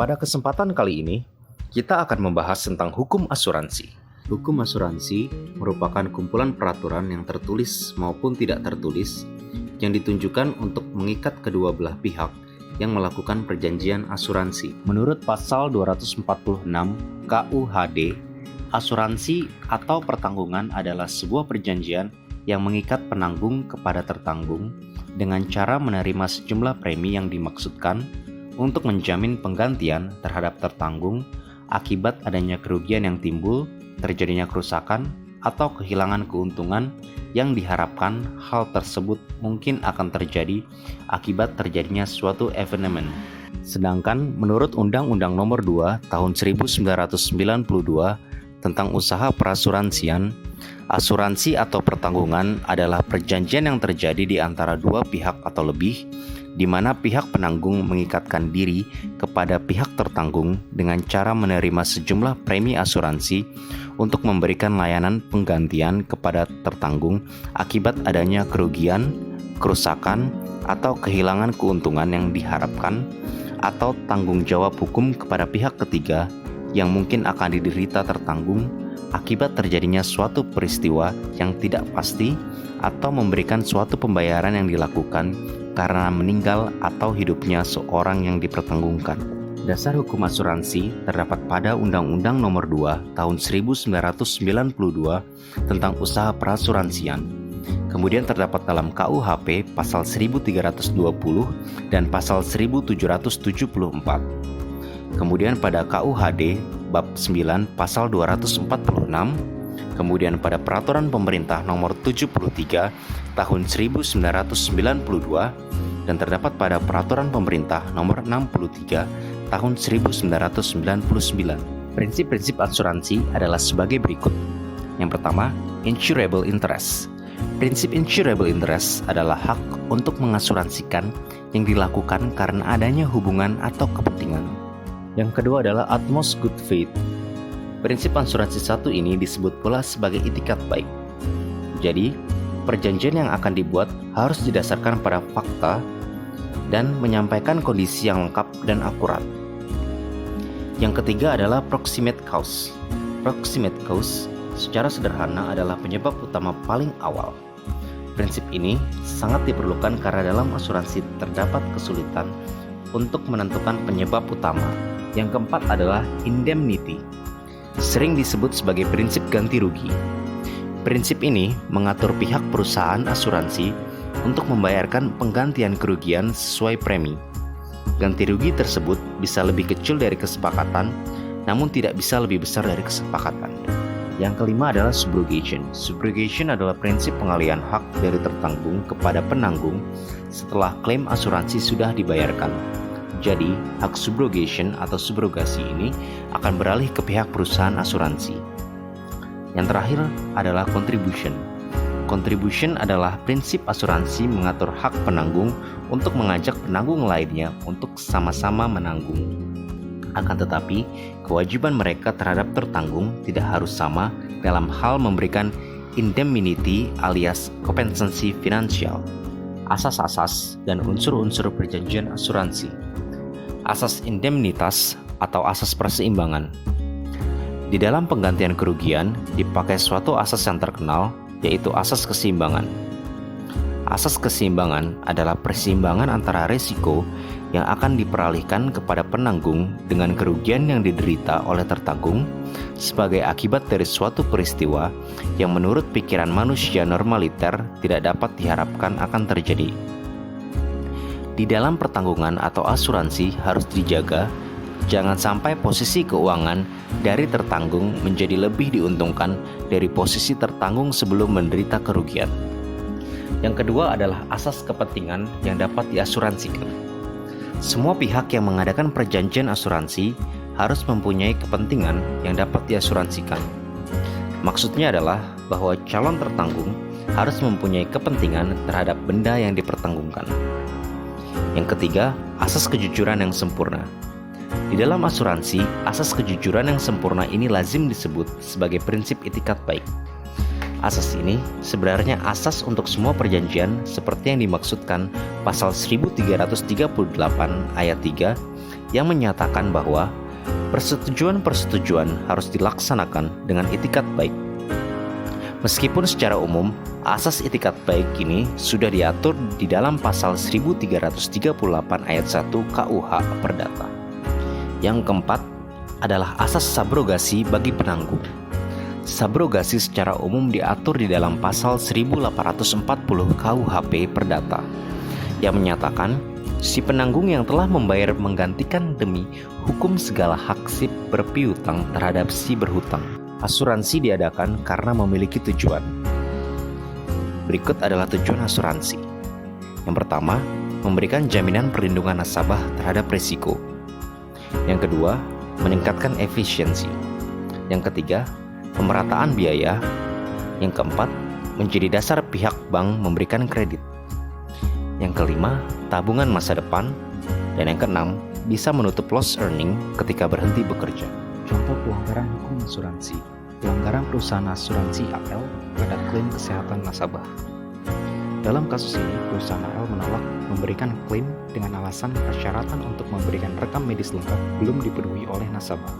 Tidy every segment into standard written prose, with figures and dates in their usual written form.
Pada kesempatan kali ini, kita akan membahas tentang hukum asuransi. Hukum asuransi merupakan kumpulan peraturan yang tertulis maupun tidak tertulis yang ditunjukkan untuk mengikat kedua belah pihak yang melakukan perjanjian asuransi. Menurut pasal 246 KUHD, asuransi atau pertanggungan adalah sebuah perjanjian yang mengikat penanggung kepada tertanggung dengan cara menerima sejumlah premi yang dimaksudkan untuk menjamin penggantian terhadap tertanggung akibat adanya kerugian yang timbul, terjadinya kerusakan, atau kehilangan keuntungan yang diharapkan hal tersebut mungkin akan terjadi akibat terjadinya suatu evenement. Sedangkan menurut Undang-Undang Nomor 2 Tahun 1992 tentang usaha perasuransian, asuransi atau pertanggungan adalah perjanjian yang terjadi di antara dua pihak atau lebih, di mana pihak penanggung mengikatkan diri kepada pihak tertanggung dengan cara menerima sejumlah premi asuransi untuk memberikan layanan penggantian kepada tertanggung akibat adanya kerugian, kerusakan, atau kehilangan keuntungan yang diharapkan, atau tanggung jawab hukum kepada pihak ketiga yang mungkin akan diderita tertanggung akibat terjadinya suatu peristiwa yang tidak pasti atau memberikan suatu pembayaran yang dilakukan karena meninggal atau hidupnya seorang yang dipertanggungkan. Dasar hukum asuransi terdapat pada Undang-Undang Nomor 2 Tahun 1992 tentang usaha perasuransian. Kemudian terdapat dalam KUHP pasal 1320 dan pasal 1774. Kemudian pada KUHD bab 9 pasal 246, kemudian pada Peraturan Pemerintah Nomor 73 Tahun 1992 dan terdapat pada Peraturan Pemerintah Nomor 63 Tahun 1999. Prinsip-prinsip asuransi adalah sebagai berikut. Yang pertama, insurable interest. Prinsip insurable interest adalah hak untuk mengasuransikan yang dilakukan karena adanya hubungan atau kepentingan. Yang kedua adalah utmost good faith. Prinsip asuransi satu ini disebut pula sebagai itikat baik. Jadi, perjanjian yang akan dibuat harus didasarkan pada fakta dan menyampaikan kondisi yang lengkap dan akurat. Yang ketiga adalah proximate cause. Proximate cause secara sederhana adalah penyebab utama paling awal. Prinsip ini sangat diperlukan karena dalam asuransi terdapat kesulitan untuk menentukan penyebab utama. Yang keempat adalah indemnity, sering disebut sebagai prinsip ganti rugi. Prinsip ini mengatur pihak perusahaan asuransi untuk membayarkan penggantian kerugian sesuai premi. Ganti rugi tersebut bisa lebih kecil dari kesepakatan, namun tidak bisa lebih besar dari kesepakatan. Yang kelima adalah subrogation. Subrogation adalah prinsip pengalihan hak dari tertanggung kepada penanggung setelah klaim asuransi sudah dibayarkan. Jadi, hak subrogation atau subrogasi ini akan beralih ke pihak perusahaan asuransi. Yang terakhir adalah contribution. Contribution adalah prinsip asuransi mengatur hak penanggung untuk mengajak penanggung lainnya untuk sama-sama menanggung. Akan tetapi, kewajiban mereka terhadap tertanggung tidak harus sama dalam hal memberikan indemnity alias kompensasi finansial, asas-asas, dan unsur-unsur perjanjian asuransi. Asas indemnitas atau asas perseimbangan. Di dalam penggantian kerugian dipakai suatu asas yang terkenal, yaitu asas keseimbangan. Asas keseimbangan adalah perseimbangan antara risiko yang akan diperalihkan kepada penanggung dengan kerugian yang diderita oleh tertanggung sebagai akibat dari suatu peristiwa yang menurut pikiran manusia normaliter tidak dapat diharapkan akan terjadi. Di dalam pertanggungan atau asuransi harus dijaga, jangan sampai posisi keuangan dari tertanggung menjadi lebih diuntungkan dari posisi tertanggung sebelum menderita kerugian. Yang kedua adalah asas kepentingan yang dapat diasuransikan. Semua pihak yang mengadakan perjanjian asuransi harus mempunyai kepentingan yang dapat diasuransikan. Maksudnya adalah bahwa calon tertanggung harus mempunyai kepentingan terhadap benda yang dipertanggungkan. Yang ketiga, asas kejujuran yang sempurna. Di dalam asuransi, asas kejujuran yang sempurna ini lazim disebut sebagai prinsip itikat baik. Asas ini sebenarnya asas untuk semua perjanjian seperti yang dimaksudkan pasal 1338 ayat 3 yang menyatakan bahwa persetujuan-persetujuan harus dilaksanakan dengan itikat baik. Meskipun secara umum, asas itikat baik ini sudah diatur di dalam pasal 1338 ayat 1 KUH Perdata. Yang keempat adalah asas subrogasi bagi penanggung. Subrogasi secara umum diatur di dalam pasal 1840 KUHP Perdata yang menyatakan si penanggung yang telah membayar menggantikan demi hukum segala hak si berpiutang terhadap si berhutang. Asuransi diadakan karena memiliki tujuan. Berikut adalah tujuan asuransi. Yang pertama, memberikan jaminan perlindungan nasabah terhadap risiko. Yang kedua, meningkatkan efisiensi. Yang ketiga, pemerataan biaya. Yang keempat, menjadi dasar pihak bank memberikan kredit. Yang kelima, tabungan masa depan. Dan yang keenam, bisa menutup loss earning ketika berhenti bekerja. Contoh pelanggaran hukum asuransi. Pelanggaran perusahaan asuransi AL pada klaim kesehatan nasabah. Dalam kasus ini, perusahaan AL menolak memberikan klaim dengan alasan persyaratan untuk memberikan rekam medis lengkap belum dipenuhi oleh nasabah.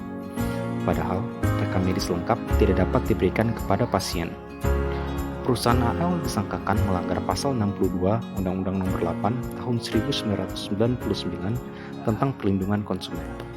Padahal, rekam medis lengkap tidak dapat diberikan kepada pasien. Perusahaan AL disangkakan melanggar pasal 62 Undang-Undang Nomor 8 Tahun 1999 tentang Perlindungan Konsumen.